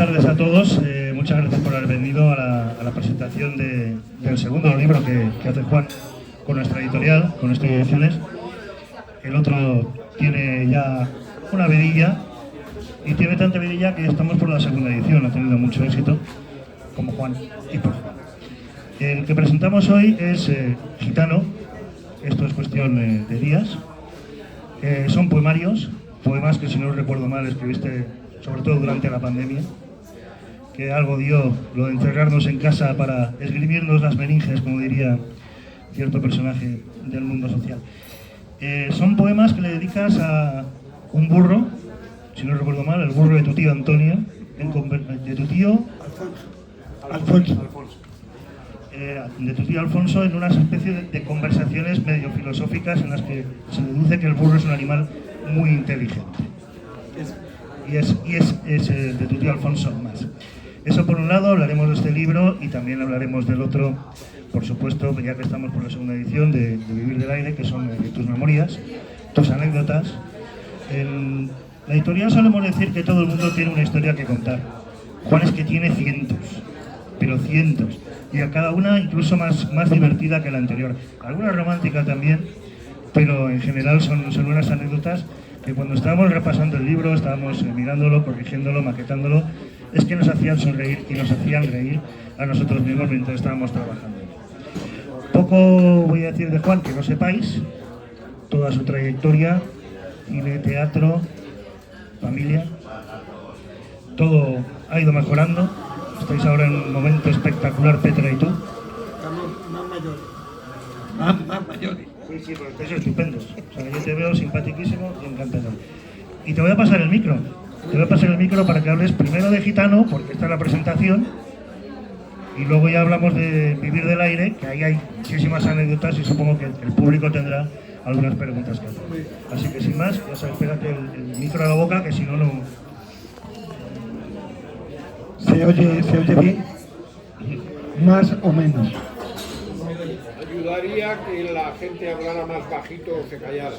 tardes a todos. Muchas gracias por haber venido a la presentación del segundo libro que hace Juan con nuestra editorial, con nuestras ediciones. El otro tiene ya una vidilla y tiene tanta vidilla que estamos por la segunda edición. Ha tenido mucho éxito, como Juan y por Juan. El que presentamos hoy es Gitano. Esto es cuestión de días. Son poemarios, poemas que, si no recuerdo mal, escribiste sobre todo durante la pandemia, que algo dio lo de encerrarnos en casa para esgrimirnos las meninges, como diría cierto personaje del mundo social. Son poemas que le dedicas a un burro, si no recuerdo mal, el burro de tu tío Antonio, de tu tío Alfonso. De tu tío Alfonso, en una especie de conversaciones medio filosóficas en las que se deduce que el burro es un animal muy inteligente. Y es de tu tío Alfonso más. Eso por un lado. Hablaremos de este libro y también hablaremos del otro, por supuesto, ya que estamos por la segunda edición de Vivir del Aire, que son tus memorias, tus anécdotas. En la editorial solemos decir que todo el mundo tiene una historia que contar. Juan es que tiene cientos, pero cientos, y a cada una incluso más divertida que la anterior. Alguna romántica también, pero en general son unas anécdotas que cuando estábamos repasando el libro, estábamos mirándolo, corrigiéndolo, maquetándolo, es que nos hacían sonreír y nos hacían reír a nosotros mismos mientras estábamos trabajando. Poco voy a decir de Juan que no sepáis, toda su trayectoria, cine, teatro, familia, todo ha ido mejorando. Estáis ahora en un momento espectacular, Petra y tú. Más mayores. Sí, pero estáis estupendos. O sea, yo te veo simpaticísimo y encantador. Y te voy a pasar el micro. Te voy a pasar el micro para que hables primero de Gitano, porque está en la presentación, y luego ya hablamos de Vivir del Aire, que ahí hay muchísimas anécdotas y supongo que el público tendrá algunas preguntas que hacer. Así que sin más, ya sabes, pégate el micro a la boca, que si no, no... ¿Se oye bien? Más o menos. Ayudaría que la gente hablara más bajito o se callara.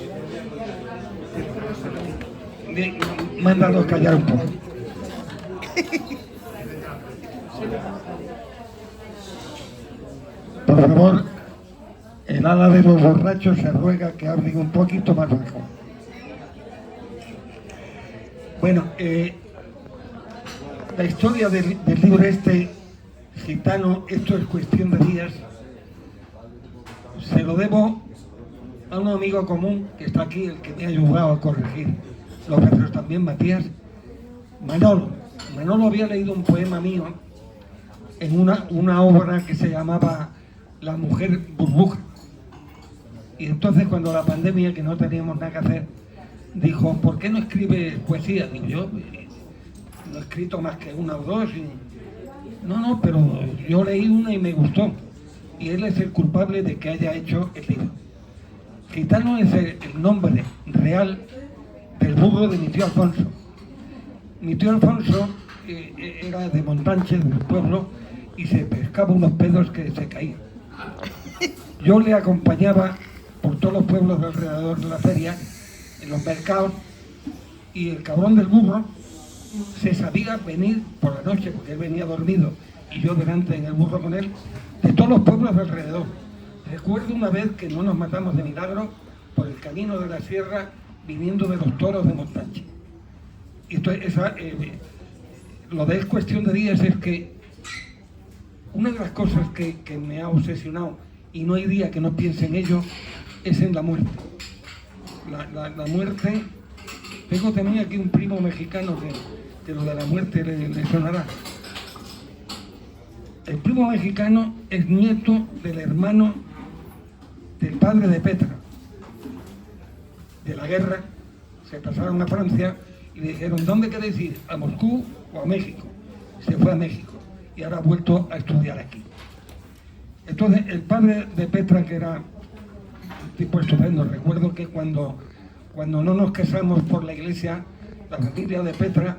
Mándalos callar un poco. Por favor, el ala de los borrachos se ruega que hablen un poquito más bajo. Bueno, la historia del libro Gitano, esto es cuestión de días, se lo debo a un amigo común que está aquí, el que me ha ayudado a corregir los errores también, Matías, Manolo. Manolo había leído un poema mío en una obra que se llamaba La mujer burbuja. Y entonces, cuando la pandemia, que no teníamos nada que hacer, dijo, ¿por qué no escribes poesía? Digo, yo no he escrito más que una o dos. No, pero yo leí una y me gustó. Y él es el culpable de que haya hecho el libro. Gitano es el nombre real del burro de mi tío Alfonso. Mi tío Alfonso era de Montánchez, del pueblo, y se pescaba unos pedos que se caían. Yo le acompañaba por todos los pueblos alrededor de la feria, en los mercados, y el cabrón del burro se sabía venir por la noche, porque él venía dormido, y yo delante en el burro con él, de todos los pueblos de alrededor. Recuerdo una vez que no nos matamos de milagro por el camino de la sierra viniendo de los toros de Montánchez. Y lo de es cuestión de días es que una de las cosas que me ha obsesionado, y no hay día que no piense en ello, es en la muerte. La muerte, tengo también aquí un primo mexicano que lo de la muerte le sonará. El primo mexicano es nieto del hermano del padre de Petra. De la guerra, se pasaron a Francia y le dijeron, ¿dónde queréis ir? ¿A Moscú o a México? Se fue a México y ahora ha vuelto a estudiar aquí. Entonces, el padre de Petra, que era un tipo estupendo, recuerdo que cuando no nos casamos por la iglesia, la familia de Petra,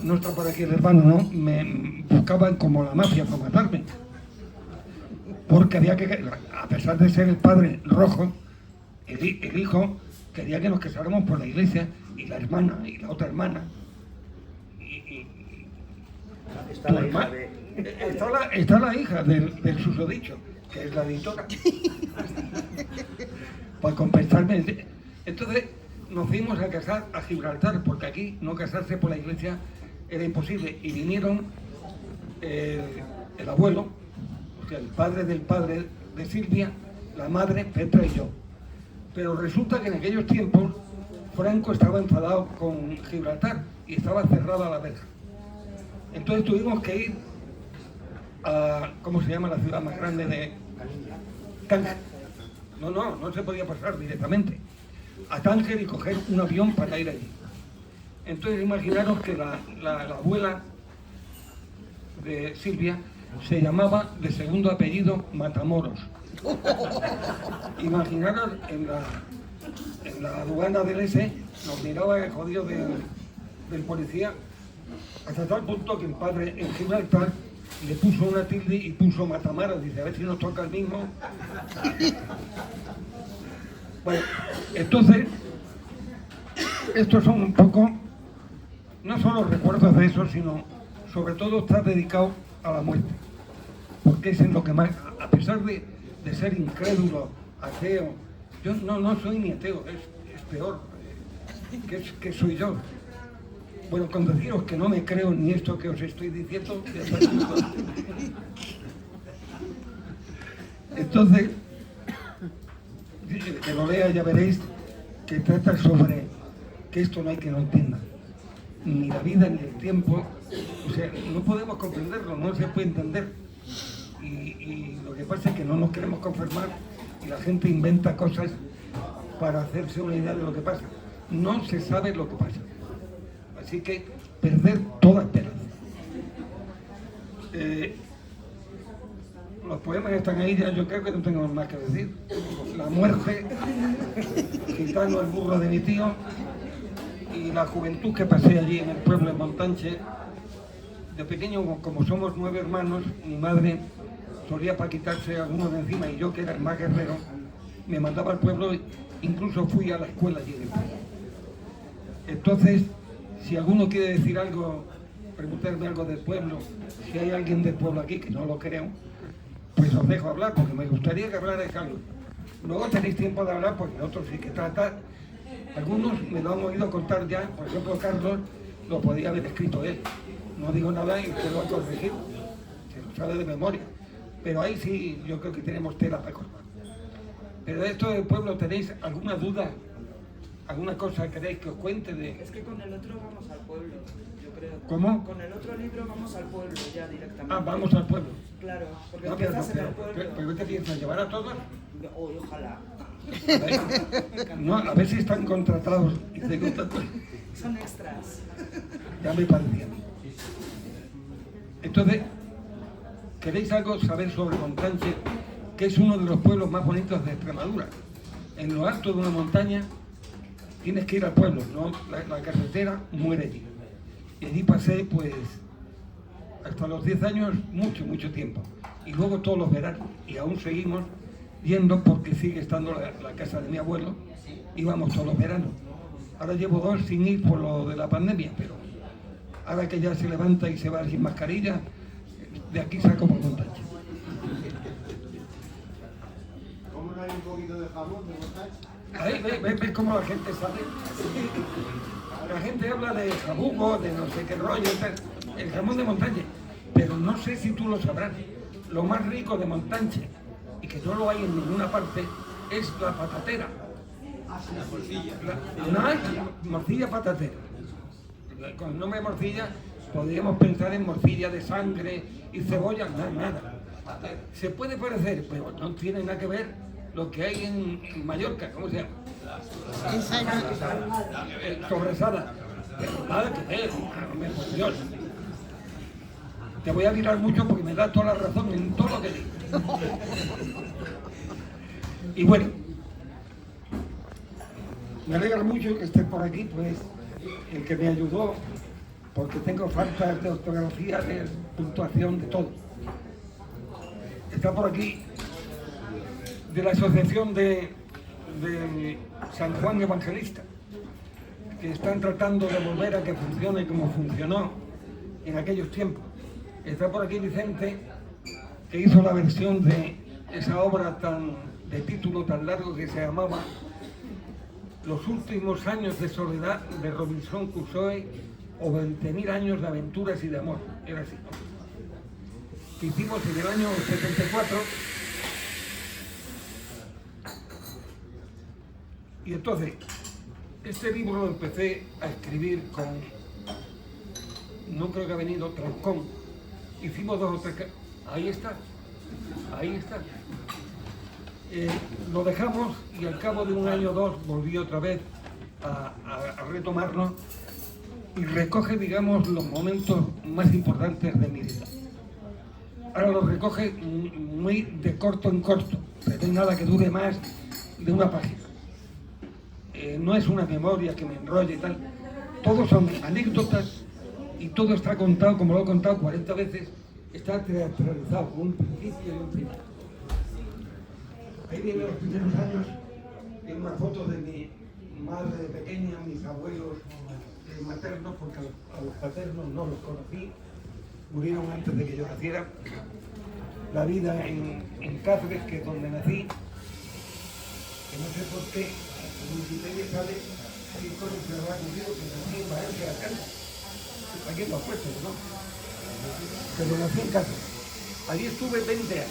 no está por aquí el hermano, ¿no? Me buscaban como la mafia para matarme. Porque había que, a pesar de ser el padre rojo, el hijo quería que nos casáramos por la iglesia, y la hermana, y la otra hermana. está la hija de... Está la hija del susodicho, que es la editora. Para compensarme. Entonces nos fuimos a casar a Gibraltar, porque aquí no casarse por la iglesia era imposible. Y vinieron el abuelo, o sea, el padre del padre de Silvia, la madre, Petra y yo. Pero resulta que en aquellos tiempos Franco estaba enfadado con Gibraltar y estaba cerrada la verja. Entonces tuvimos que ir a, ¿cómo se llama la ciudad más grande de Tánger? No se podía pasar directamente a Tánger y coger un avión para ir allí. Entonces imaginaros que la abuela de Silvia se llamaba de segundo apellido Matamoros. Imaginaros en la aduana del S nos miraba el jodido del policía, hasta tal punto que el padre en Gibraltar le puso una tilde y puso Matamoros. Dice, a ver si nos toca el mismo. Bueno, entonces estos son un poco, no solo recuerdos de eso, sino sobre todo está dedicado a la muerte, porque es en lo que más, a pesar de ser incrédulo, ateo, yo no soy ni ateo, es peor, que soy yo. Bueno, con deciros que no me creo ni esto que os estoy diciendo, entonces, que lo lea ya veréis que trata sobre que esto no hay que lo entienda, ni la vida ni el tiempo, o sea, no podemos comprenderlo, no se puede entender, y lo que pasa es que no nos queremos conformar y la gente inventa cosas para hacerse una idea de lo que pasa. No se sabe lo que pasa, así que perder toda esperanza. Los poemas están ahí, ya yo creo que no tengo más que decir. La muerte, Gitano, el burro de mi tío, y la juventud que pasé allí en el pueblo de Montanche. De pequeño, como somos 9 hermanos, mi madre solía para quitarse algunos de encima, y yo, que era el más guerrero, me mandaba al pueblo, incluso fui a la escuela allí en el pueblo. Entonces, si alguno quiere decir algo, preguntarme algo del pueblo, si hay alguien del pueblo aquí, que no lo creo, pues os dejo hablar, porque me gustaría que hablarais algo. Luego tenéis tiempo de hablar, porque otros sí que tratan. Algunos me lo han oído contar ya, por ejemplo, Carlos lo podía haber escrito él. No digo nada y te lo ha corregido, se lo sabe de memoria. Pero ahí sí, yo creo que tenemos tela para cortar. Pero de esto del pueblo, ¿tenéis alguna duda? ¿Alguna cosa queréis que os cuente de...? Es que con el otro vamos al pueblo, yo creo. ¿Cómo? Con el otro libro vamos al pueblo ya directamente. Ah, vamos al pueblo. Claro, porque No, empiezas en el pueblo. pero ¿qué te piensas? ¿Llevar a todos? Ojalá. No, a ver si están contratados. Son extras. Ya me parecía. Entonces, ¿queréis algo saber sobre Montanche, que es uno de los pueblos más bonitos de Extremadura? En lo alto de una montaña tienes que ir al pueblo, ¿no? La carretera muere allí. Y allí pasé, pues, hasta los 10 años, mucho tiempo. Y luego todos los veranos. Y aún seguimos yendo porque sigue estando la casa de mi abuelo. Íbamos todos los veranos. Ahora llevo 2 sin ir por lo de la pandemia, pero ahora que ya se levanta y se va sin mascarilla, de aquí saco por Montanche. ¿Cómo no hay un poquito de jamón de Montanche? Ahí ves cómo la gente sabe. La gente habla de jabugo, de no sé qué rollo, el jamón de Montanche, pero no sé si tú lo sabrás. Lo más rico de Montanche, y que no lo hay en ninguna parte, es la patatera. La morcilla. No hay morcilla patatera. Con el nombre de morcilla podríamos pensar en morcilla de sangre y cebolla, nada. Se puede parecer, pero no tiene nada que ver lo que hay en Mallorca, ¿cómo se llama? Sobresada. Nada que ver, por Dios. Te voy a mirar mucho porque me da toda la razón en todo lo que digo. Y bueno, me alegra mucho que estés por aquí, pues el que me ayudó, porque tengo faltas de ortografía, de puntuación, de todo. Está por aquí de la Asociación de San Juan Evangelista, que están tratando de volver a que funcione como funcionó en aquellos tiempos. Está por aquí Vicente, que hizo la versión de esa obra de título tan largo que se llamaba Los últimos años de soledad de Robinson Crusoe o 20.000 años de aventuras y de amor. Era así, ¿no? Que hicimos en el año 74. Y entonces, este libro lo empecé a escribir con, no creo que ha venido, Trancón. Hicimos 2 o 3... Ahí está. Lo dejamos y al cabo de un año o 2 volví otra vez a retomarlo y recoge, digamos, los momentos más importantes de mi vida. Ahora lo recoge muy de corto en corto, pero no hay nada que dure más de una página. No es una memoria que me enrolle y tal, todos son anécdotas y todo está contado, como lo he contado 40 veces, está teatralizado con un principio y un final. Ahí vienen los primeros años, en una foto de mi madre de pequeña, mis abuelos maternos, porque a los paternos no los conocí, murieron antes de que yo naciera. La vida en Cáceres, que es donde nací, que no sé por qué, en Wikipedia sale qué cosa se me ha ocurrido que nací en Valencia, aquí en los puestos, ¿no? Pero nací en Cáceres. Allí estuve 20 años.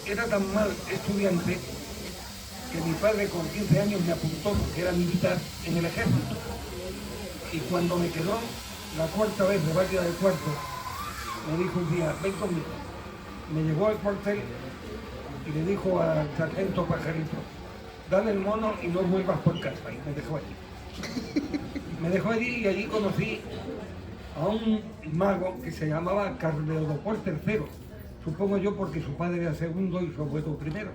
Era tan mal estudiante que mi padre con 15 años me apuntó, porque era militar, en el ejército. Y cuando me quedó la 4ª vez de guardia del cuarto, me dijo un día, ven conmigo. Me llevó al cuartel y le dijo al sargento Pajarito, dale el mono y no vuelvas por casa. Y me dejó allí. Me dejó allí y allí conocí a un mago que se llamaba Carleodopor III, supongo yo porque su padre era segundo y su abuelo primero.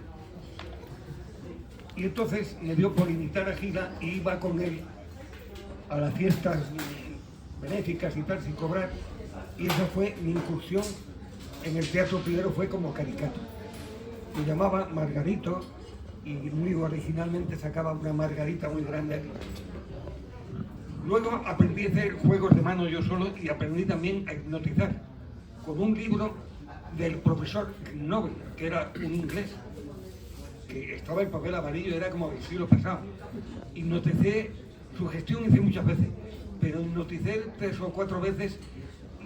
Y entonces me dio por imitar a Gila y iba con él a las fiestas benéficas y tal sin cobrar, y esa fue mi incursión en el teatro. Primero fue como caricato. Me llamaba Margarito y muy originalmente sacaba una margarita muy grande aquí. Luego aprendí a hacer juegos de mano yo solo y aprendí también a hipnotizar con un libro del profesor Nobel, que era un inglés, que estaba en papel amarillo, era como el siglo pasado. Hipnoticé, sugestión hice muchas veces, pero hipnoticé 3 o 4 veces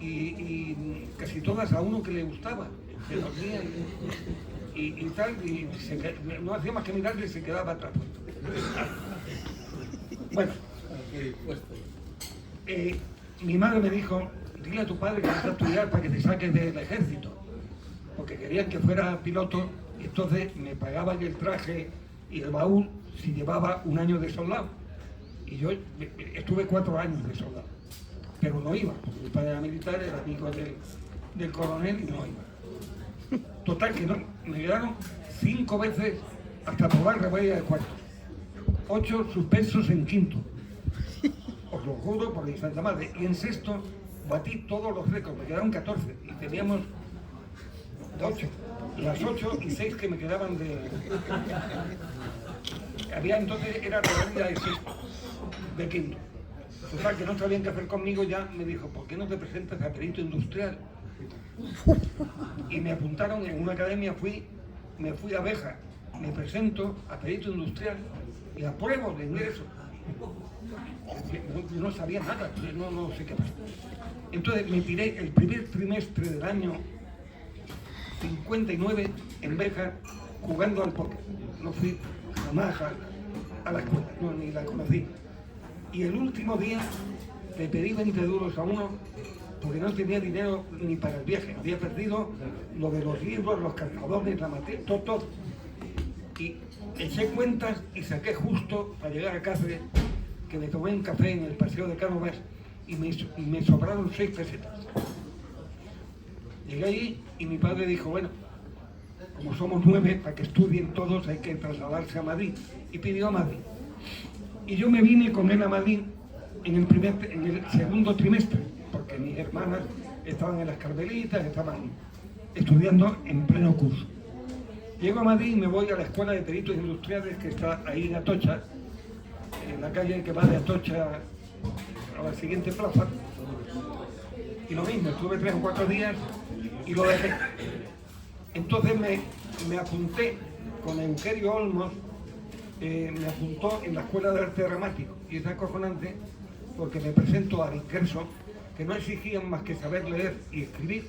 y casi todas a uno que le gustaba. Se dormía y tal, y no hacía más que mirarle y se quedaba atrás. Bueno, mi madre me dijo, dile a tu padre que vas a estudiar para que te saques del ejército, porque querían que fuera piloto, y entonces me pagaban el traje y el baúl si llevaba un año de soldado. Y yo estuve 4 años de soldado, pero no iba, porque mi padre era militar, era amigo del coronel y no iba. Total que no, me quedaron 5 veces hasta probar rebelia de cuarto, 8 suspensos en quinto, os lo juro por mi santa madre, y en sexto batí todos los récords, me quedaron 14 y teníamos 8, las 8 y 6 que me quedaban de... Había entonces, era rebelia de sexto, de quinto. Total que no sabían qué hacer conmigo, ya me dijo, ¿por qué no te presentas a perito industrial? Y me apuntaron en una academia, me fui a Béjar, me presento a perito industrial y apruebo de ingreso. Yo no sabía nada, no sé qué pasó. Entonces me tiré el primer trimestre del año 59 en Béjar jugando al póker. No fui jamás a la escuela, no, ni la conocí. Y el último día le pedí 20 duros a uno porque no tenía dinero ni para el viaje. Había perdido lo de los libros, los cargadores, la materia, todo. Y eché cuentas y saqué justo para llegar a Cáceres, que me tomé un café en el Paseo de Cánovas y me sobraron 6 pesetas. Llegué allí y mi padre dijo, bueno, como somos 9, para que estudien todos hay que trasladarse a Madrid. Y pidió a Madrid. Y yo me vine con él a Madrid en el segundo trimestre, porque mis hermanas estaban en las Carmelitas, estaban estudiando en pleno curso. Llego a Madrid y me voy a la Escuela de Peritos Industriales que está ahí en Atocha, en la calle que va de Atocha a la siguiente plaza. Y lo mismo, estuve 3 o 4 días y lo dejé. Entonces me apunté con Eugenio Olmos, me apuntó en la Escuela de Arte Dramático. Y es acojonante porque me presento al ingreso, que no exigían más que saber leer y escribir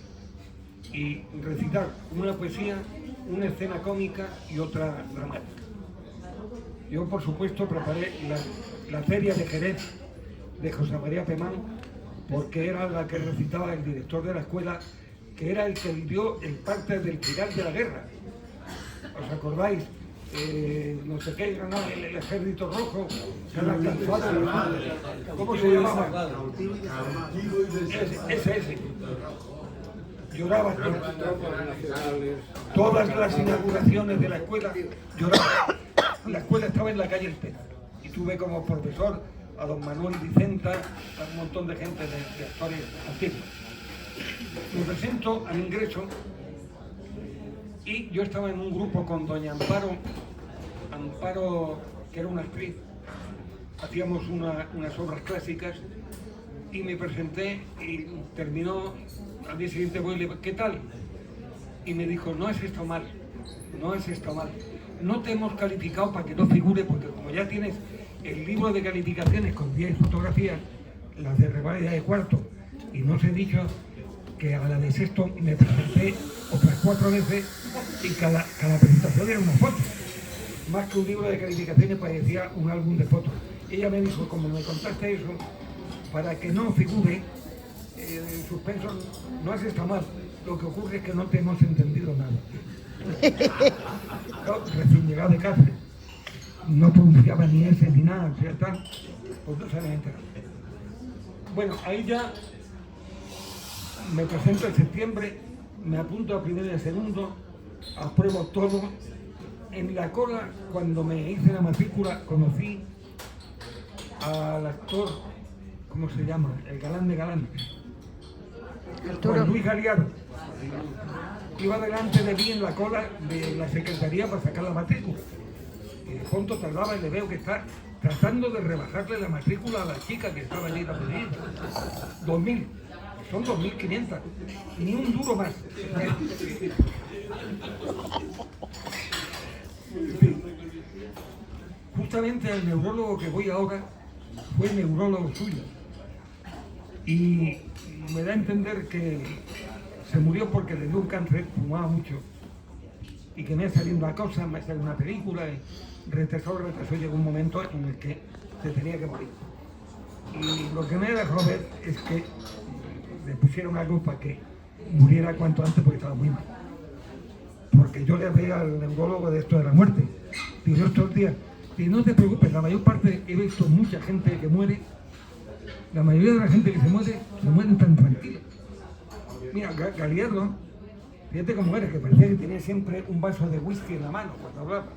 y recitar una poesía, una escena cómica y otra dramática. Yo, por supuesto, preparé la Feria de Jerez de José María Pemán, porque era la que recitaba el director de la escuela, que era el que vivió en parte del final de la guerra. ¿Os acordáis? No sé qué, ganaba el Ejército Rojo, ¿cómo se llamaba? Ese. Lloraba todas las inauguraciones de la escuela, lloraba. La escuela estaba en la calle El Pena y tuve como profesor a don Manuel Vicenta, a un montón de gente de actores antiguos. Me presento al ingreso y yo estaba en un grupo con doña Amparo, que era una actriz. Hacíamos unas obras clásicas y me presenté y terminó. Al día siguiente voy y le digo, ¿qué tal? Y me dijo, no has estado mal, no te hemos calificado para que no figure, porque como ya tienes el libro de calificaciones con 10 fotografías, las de reválida de cuarto, y no os he dicho que a la de sexto me presenté otras 4 veces y cada presentación era una foto. Más que un libro de calificaciones parecía un álbum de fotos. Ella me dijo, como me contaste eso, para que no figure en suspenso, no has estado mal, lo que ocurre es que no te hemos entendido nada. Yo, recién llegado de Cáceres, no pronunciaba ni ese ni nada, pues no se había enterado. Bueno, ahí ya me presento en septiembre, me apunto a primero y a segundo, apruebo todo. En la cola, cuando me hice la matrícula, conocí al actor, ¿cómo se llama? El galán de galán. Juan Luis Galiardo. Iba delante de mí en la cola de la secretaría para sacar la matrícula. Y de pronto tardaba y le veo que está tratando de rebajarle la matrícula a la chica que estaba allí a pedir. 2.000. Son 2.500. Ni un duro más. Justamente el neurólogo que voy ahora fue neurólogo suyo. Y me da a entender que se murió porque le dio un cáncer, fumaba mucho, y que me ha salido una cosa, me ha salido una película, y retrasó, llegó un momento en el que se tenía que morir. Y lo que me dejó ver es que le pusieron algo para que muriera cuanto antes porque estaba muy mal. Porque yo le hablé al neurólogo de esto de la muerte. Digo, estos días, y no te preocupes, la mayor parte, he visto mucha gente que muere, la mayoría de la gente que se mueren tan tranquila. Mira, Galiardo, fíjate cómo era, que parecía que tenía siempre un vaso de whisky en la mano cuando hablaba.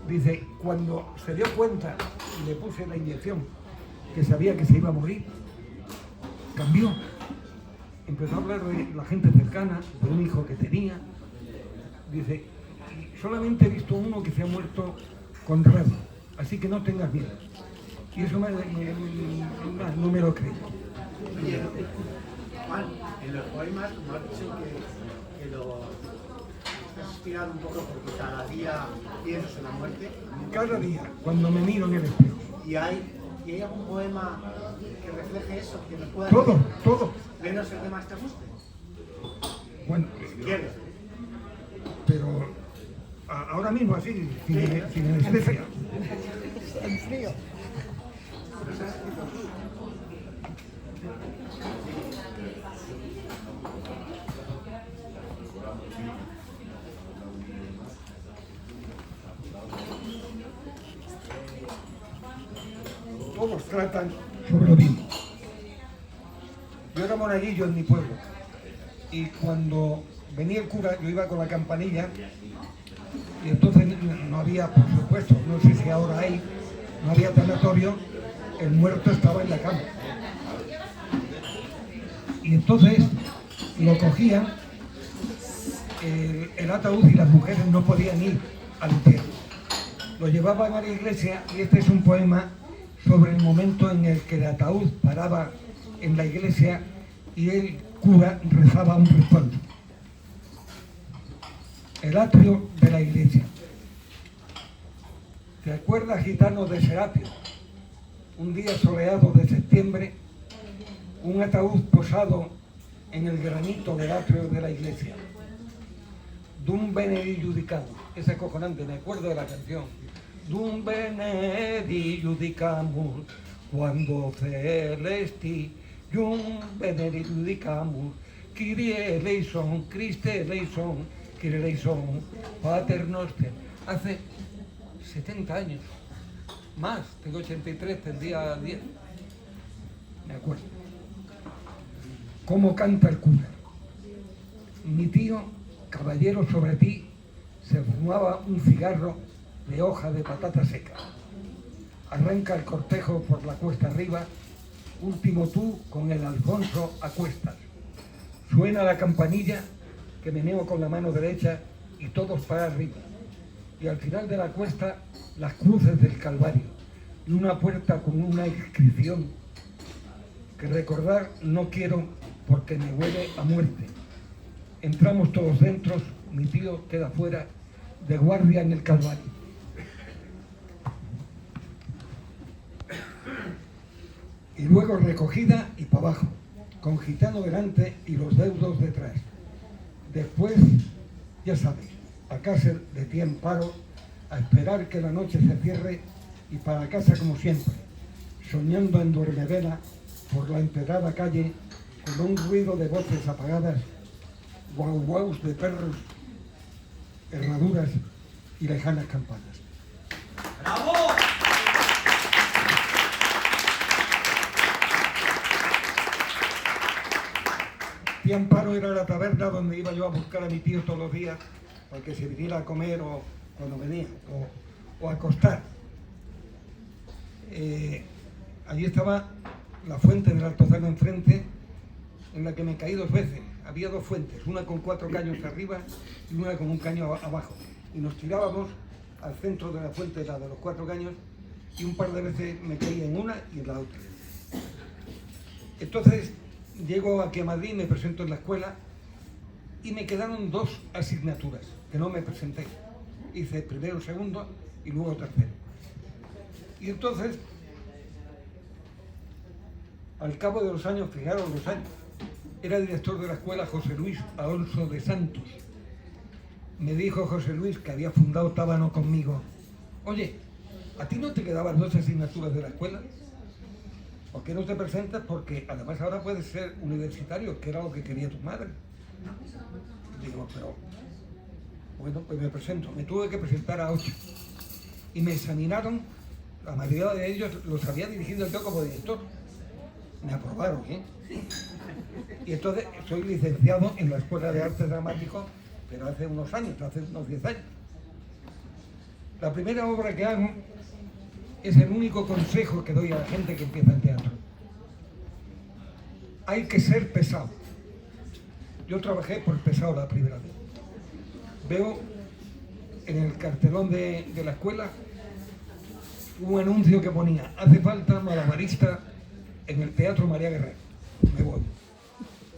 Dice, cuando se dio cuenta y le puse la inyección, que sabía que se iba a morir, cambió. Empezó a hablar de la gente cercana, de un hijo que tenía. Dice, solamente he visto uno que se ha muerto con rabia, así que no tengas miedo. Y eso no me lo creo. Juan, en los poemas, como has dicho que lo has inspirado un poco porque cada día piensas en la muerte. Cada día, cuando me miro en el espejo. ¿Y hay algún poema que refleje eso, que nos pueda Todo. menos el que más te guste? Bueno, ¿Quieres? pero ahora mismo así, sin anestesia. En frío. Todos tratan sobre lo mismo. Yo era monaguillo en mi pueblo y cuando venía el cura yo iba con la campanilla y entonces no había, por supuesto, no sé si ahora hay, no había tanatorio, el muerto estaba en la cama. Y entonces lo cogían, el ataúd, y las mujeres no podían ir al entierro. Lo llevaban a la iglesia y este es un poema sobre el momento en el que el ataúd paraba en la iglesia y el cura rezaba un respaldo. El atrio de la iglesia. ¿Te acuerdas, gitano, de Serapio? Un día soleado de septiembre, un ataúd posado en el granito del atrio de la iglesia. Dum benedi judicamus. Es acojonante, me acuerdo de la canción. Dum benedi judicamus, cuando celesti, dum benedi judicamus, Kyrie eleison, Christe eleison, Kyrie eleison, Pater noster. Hace 70 años, más, tengo 83, tendría 10, me acuerdo. ¿Cómo canta el cura? Mi tío, caballero sobre ti, se fumaba un cigarro de hoja de patata seca. Arranca el cortejo por la cuesta arriba, último tú con el Alfonso a cuestas. Suena la campanilla que meneo con la mano derecha y todos para arriba. Y al final de la cuesta, las cruces del Calvario y una puerta con una inscripción que recordar no quiero porque me huele a muerte. Entramos todos dentro, mi tío queda fuera, de guardia en el Calvario. Y luego recogida y para abajo, con gitano delante y los deudos detrás. Después, ya sabes, a casa de ti en paro, a esperar que la noche se cierre y para casa como siempre, soñando en duermevela por la empedrada calle con un ruido de voces apagadas, guau guaus de perros, herraduras y lejanas campanas. ¡Bravo! Tía Amparo era la taberna donde iba yo a buscar a mi tío todos los días para que se viniera a comer o cuando venía, o a acostar. Allí estaba la fuente del Altozano enfrente, en la que me caí 2 veces. Había 2 fuentes, una con 4 caños arriba y una con un caño abajo. Y nos tirábamos al centro de la fuente, la de los 4 caños, y un par de veces me caí en una y en la otra. Entonces llego aquí a Madrid, me presento en la escuela y me quedaron 2 asignaturas que no me presenté. Hice primero, segundo y luego tercero. Y entonces, al cabo de los años, fijaros los años, era director de la escuela José Luis Alonso de Santos. Me dijo José Luis, que había fundado Tábano conmigo: oye, ¿a ti no te quedaban 2 asignaturas de la escuela? ¿Por qué no te presentas? Porque además ahora puedes ser universitario, que era lo que quería tu madre. Digo, pero bueno, pues me presento. Me tuve que presentar a 8 y me examinaron. La mayoría de ellos los había dirigido yo como director. Me aprobaron, ¿eh? Y entonces soy licenciado en la Escuela de Arte Dramático, pero hace unos años, hace unos 10 años. La primera obra que hago es el único consejo que doy a la gente que empieza en teatro. Hay que ser pesado. Yo trabajé por pesado la primera vez. Veo en el cartelón de la escuela un anuncio que ponía: hace falta malabarista en el Teatro María Guerrero. Me voy.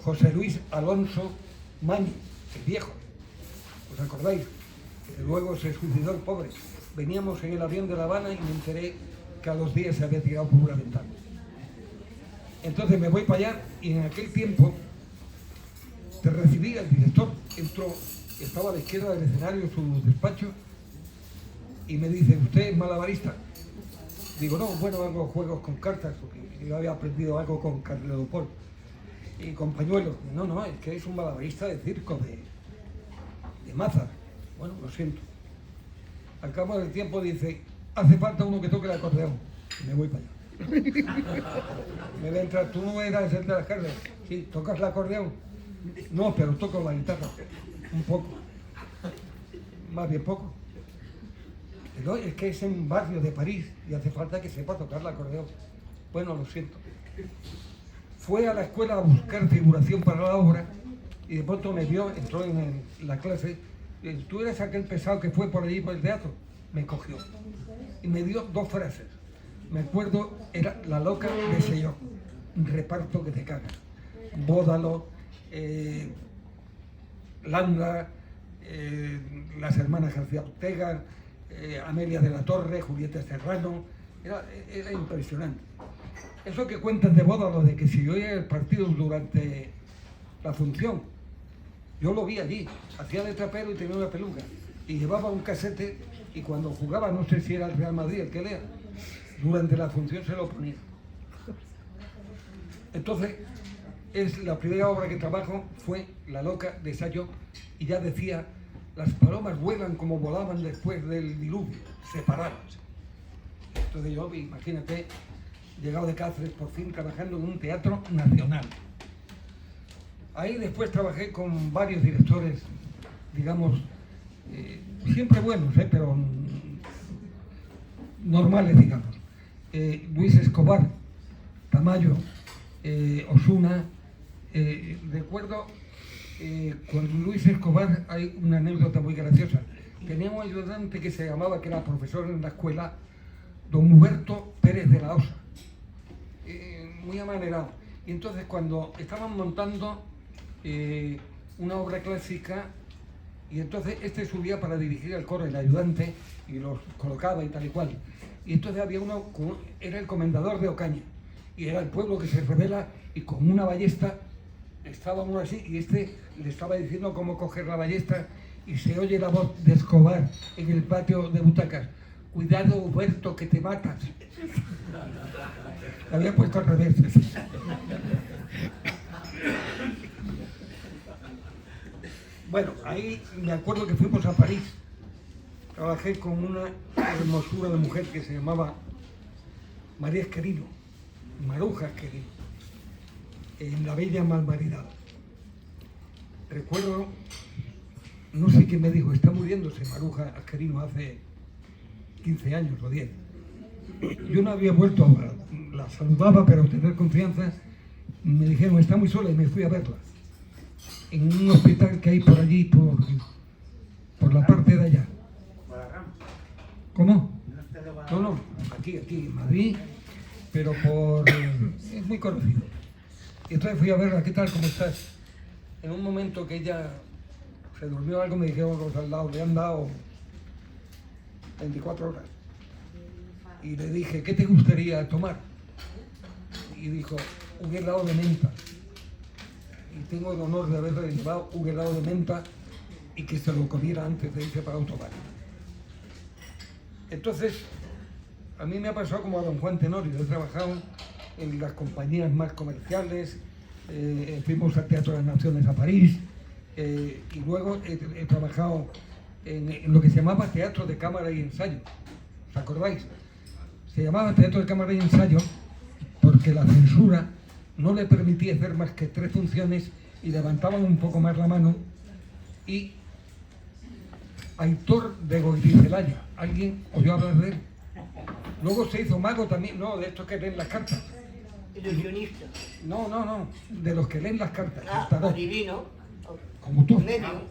José Luis Alonso Mañi, el viejo. ¿Os acordáis? Que luego se suicidó el pobre. Veníamos en el avión de La Habana y me enteré que a 2 días se había tirado por una ventana. Entonces me voy para allá y en aquel tiempo te recibí el director. Entró, estaba a la izquierda del escenario, su despacho, y me dice: ¿usted es malabarista? Digo, no, bueno, hago juegos con cartas, porque yo había aprendido algo con Carlos Leopold y con pañuelos. No, es que es un malabarista de circo, de maza. Bueno, lo siento. Al cabo del tiempo dice: hace falta uno que toque el acordeón. Y me voy para allá. Me va a entrar: ¿tú no eras el de las cartas? Sí, ¿tocas el acordeón? No, pero toco la guitarra. Un poco. Más bien poco. Pero es que es en un barrio de París y hace falta que sepa tocar el acordeón. Bueno, lo siento. Fue a la escuela a buscar figuración para la obra y de pronto me vio, entró en la clase. ¿Tú eres aquel pesado que fue por allí por el teatro? Me cogió y me dio 2 frases. Me acuerdo, era La loca de Sellón, un reparto que te cagas. Bódalo, Landa, las hermanas García Ortega, Amelia de la Torre, Julieta Serrano, era impresionante. Eso que cuentan de Bódalo, de que si yo oía el partido durante la función, yo lo vi allí, hacía de trapero y tenía una peluca, y llevaba un casete, y cuando jugaba, no sé si era el Real Madrid el que lea, durante la función se lo ponía. Entonces, la primera obra que trabajo fue La loca de Sayo, y ya decía, las palomas vuelan como volaban después del diluvio, separadas. Entonces yo, imagínate, llegado de Cáceres, por fin trabajando en un teatro nacional. Ahí después trabajé con varios directores, digamos, siempre buenos, pero normales, digamos. Luis Escobar, Tamayo, Osuna. Recuerdo con Luis Escobar hay una anécdota muy graciosa. Tenía un ayudante que se llamaba, que era profesor en la escuela, don Huberto Pérez de la Osa, muy amanerado. Y entonces cuando estaban montando una obra clásica, y entonces este subía para dirigir el coro, el ayudante, y los colocaba y tal y cual. Y entonces había uno, era el comendador de Ocaña, y era el pueblo que se revela, y con una ballesta estaba uno así, y este le estaba diciendo cómo coger la ballesta, y se oye la voz de Escobar en el patio de butacas: cuidado, Huberto, que te matas. La había puesto al revés. Bueno, ahí me acuerdo que fuimos a París. Trabajé con una hermosura de mujer que se llamaba María Esquerino, Maruja Esquerino, en La Bella Malmaridada. Recuerdo, no sé quién me dijo, está muriéndose Maruja Esquerino hace 15 años o 10. Yo no había vuelto a la saludaba, pero tener confianza. Me dijeron, está muy sola, y me fui a verla en un hospital que hay por allí, por la parte de allá. ¿Cómo? No, aquí en Madrid, pero es muy conocido. Y entonces fui a verla, ¿qué tal, cómo estás? En un momento que ella se durmió algo, me dijeron los al lado, le han dado 24 horas. Y le dije, ¿qué te gustaría tomar? Y dijo, un helado de menta. Y tengo el honor de haberle llevado un helado de menta y que se lo comiera antes de irse para Autobahn. Entonces, a mí me ha pasado como a don Juan Tenorio. He trabajado en las compañías más comerciales, fuimos al Teatro de las Naciones a París, y luego he trabajado en lo que se llamaba Teatro de Cámara y Ensayo. ¿Os acordáis? Se llamaba Teatro de Cámara y Ensayo porque la censura no le permitía hacer más que 3 funciones y levantaban un poco más la mano. Y Aitor de Goirizelaya, ¿alguien oyó hablar de él? Luego se hizo mago también, no, de estos que leen las cartas. Ilusionista. No, de los que leen las cartas. Adivino. Como tú. Medio.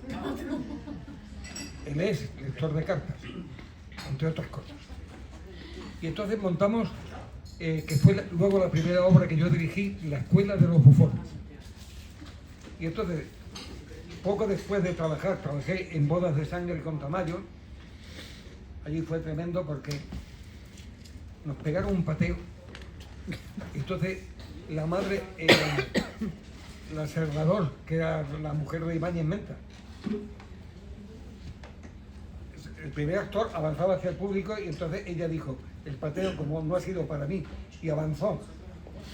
Él es lector de cartas, entre otras cosas. Y entonces montamos, que fue luego la primera obra que yo dirigí, La Escuela de los Bufones. Y entonces, poco después de trabajar, trabajé en Bodas de Sangre con Tamayo. Allí fue tremendo porque nos pegaron un pateo. Entonces, la madre, la Salvador, que era la mujer de Ibáñez Menta, el primer actor avanzaba hacia el público y entonces ella dijo, el pateo como no ha sido para mí, y avanzó.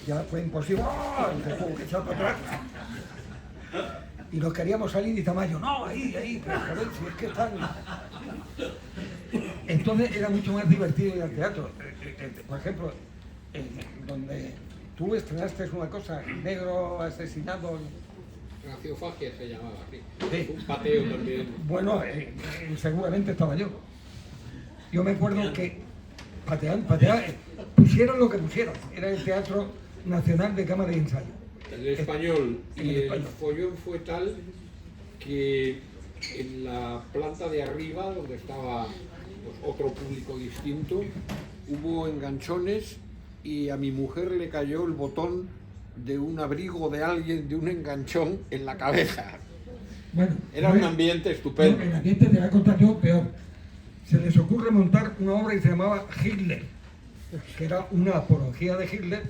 Ya fue imposible, ¡oh! Y se tuvo que echar para atrás. Y nos queríamos salir y Tamayo, no, ahí, pero joder, si es que están... Entonces era mucho más divertido ir al teatro. Por ejemplo, donde tú estrenaste una cosa, Negro asesinado... Graciofagia se llamaba así. Sí. Un pateo también. Bueno, seguramente estaba yo. Yo me acuerdo que patear, pusieran lo que pusieran. Era el Teatro Nacional de Cámara y Ensayo. El español. En Y el el español. follón fue tal que en la planta de arriba, donde estaba pues, otro público distinto, hubo enganchones y a mi mujer le cayó el botón de un abrigo de alguien, de un enganchón en la cabeza. Bueno, Era un ambiente estupendo. No, el ambiente te voy a contar yo peor. Se les ocurre montar una obra y se llamaba Hitler, que era una apología de Hitler